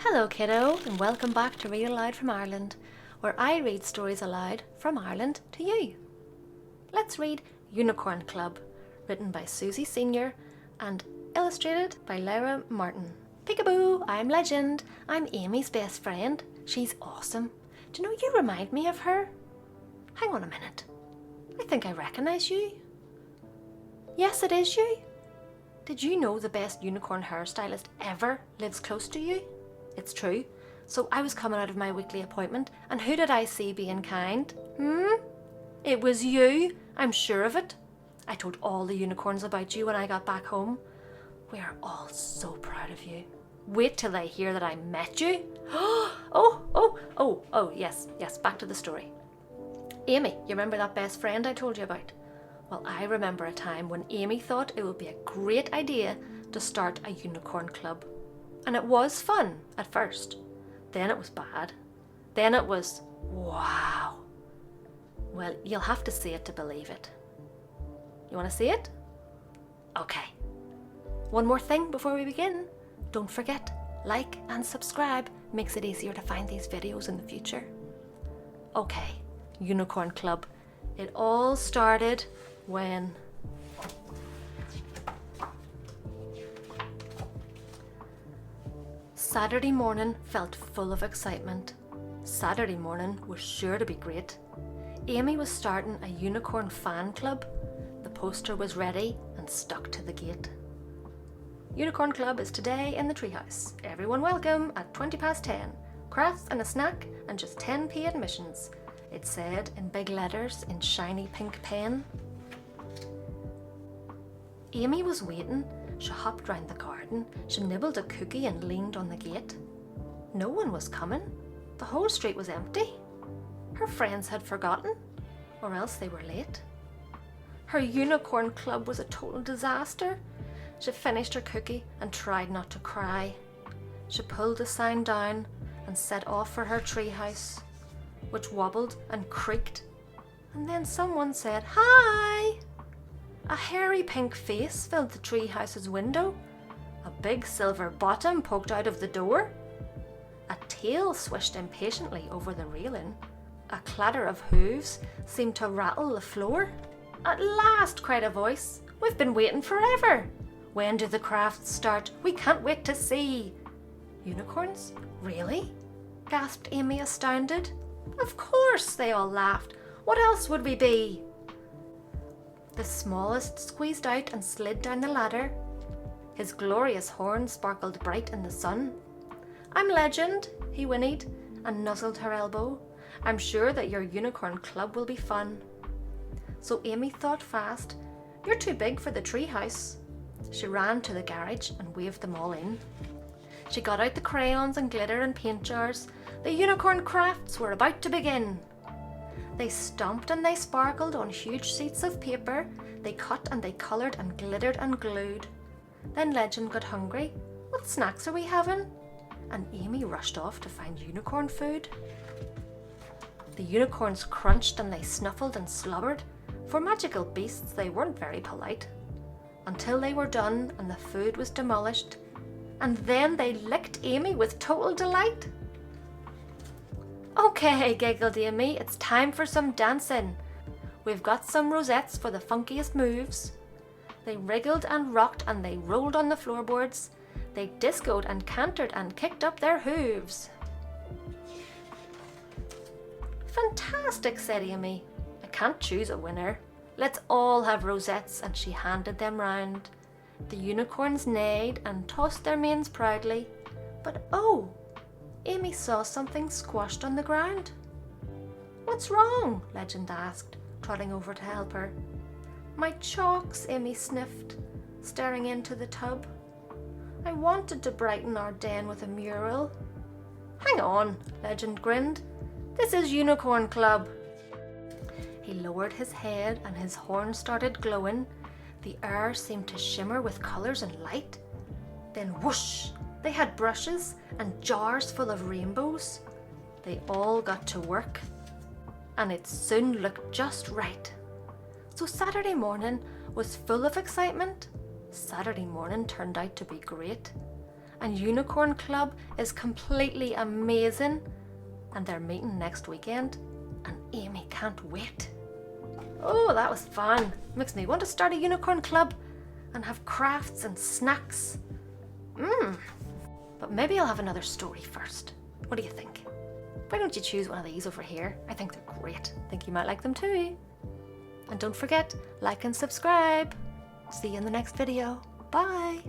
Hello kiddo, and welcome back to Read Aloud from Ireland, where I read stories aloud from Ireland to you. Let's read Unicorn Club, written by Susie Senior and illustrated by Lyra Martin. Peekaboo, I'm Legend. I'm Amy's best friend. She's awesome. Do you know you remind me of her? Hang on a minute. I think I recognise you. Yes, it is you. Did you know the best unicorn hairstylist ever lives close to you? It's true. So I was coming out of my weekly appointment, and who did I see being kind? It was you. I'm sure of it. I told all the unicorns about you when I got back home. We are all so proud of you. Wait till they hear that I met you. Yes, back to the story. Amy, you remember that best friend I told you about? Well, I remember a time when Amy thought it would be a great idea to start a unicorn club. And it was fun at first. Then it was bad. Then it was, wow. Well, you'll have to see it to believe it. You want to see it? Okay. One more thing before we begin. Don't forget, like and subscribe makes it easier to find these videos in the future. Okay, Unicorn Club. It all started when Saturday morning felt full of excitement. Saturday morning was sure to be great. Amy was starting a unicorn fan club. The poster was ready and stuck to the gate. Unicorn Club is today in the treehouse. Everyone welcome at 10:20. Crafts and a snack and just 10p admissions. It said in big letters in shiny pink pen. Amy was waiting. She hopped round the garden. She nibbled a cookie and leaned on the gate. No one was coming. The whole street was empty. Her friends had forgotten, or else they were late. Her unicorn club was a total disaster. She finished her cookie and tried not to cry. She pulled the sign down and set off for her treehouse, which wobbled and creaked. And then someone said, "Hi!" A hairy pink face filled the treehouse's window. A big silver bottom poked out of the door. A tail swished impatiently over the railing. A clatter of hooves seemed to rattle the floor. "At last!" cried a voice. "We've been waiting forever. When do the crafts start? We can't wait to see." "Unicorns? Really?" gasped Amy, astounded. "Of course," they all laughed. "What else would we be?" The smallest squeezed out and slid down the ladder. His glorious horn sparkled bright in the sun. "I'm Legend," he whinnied and nuzzled her elbow. "I'm sure that your unicorn club will be fun." So Amy thought fast. "You're too big for the treehouse." She ran to the garage and waved them all in. She got out the crayons and glitter and paint jars. The unicorn crafts were about to begin. They stomped and they sparkled on huge sheets of paper. They cut and they coloured and glittered and glued. Then Legend got hungry. "What snacks are we having?" And Amy rushed off to find unicorn food. The unicorns crunched and they snuffled and slobbered. For magical beasts, they weren't very polite. Until they were done and the food was demolished. And then they licked Amy with total delight. "Okay," giggled Amy, "it's time for some dancing. We've got some rosettes for the funkiest moves." They wriggled and rocked and they rolled on the floorboards. They discoed and cantered and kicked up their hooves. "Fantastic," said Amy. "I can't choose a winner. Let's all have rosettes," and she handed them round. The unicorns neighed and tossed their manes proudly. But oh! Amy saw something squashed on the ground. "What's wrong?" Legend asked, trotting over to help her. "My chalks," Amy sniffed, staring into the tub. "I wanted to brighten our den with a mural." "Hang on," Legend grinned. "This is Unicorn Club." He lowered his head and his horn started glowing. The air seemed to shimmer with colours and light. Then whoosh! They had brushes and jars full of rainbows. They all got to work, and it soon looked just right. So Saturday morning was full of excitement. Saturday morning turned out to be great. and Unicorn Club is completely amazing. And they're meeting next weekend, and Amy can't wait. Oh, that was fun. Makes me want to start a Unicorn Club and have crafts and snacks. But maybe I'll have another story first. What do you think? Why don't you choose one of these over here? I think they're great. I think you might like them too. And don't forget, like and subscribe. See you in the next video. Bye.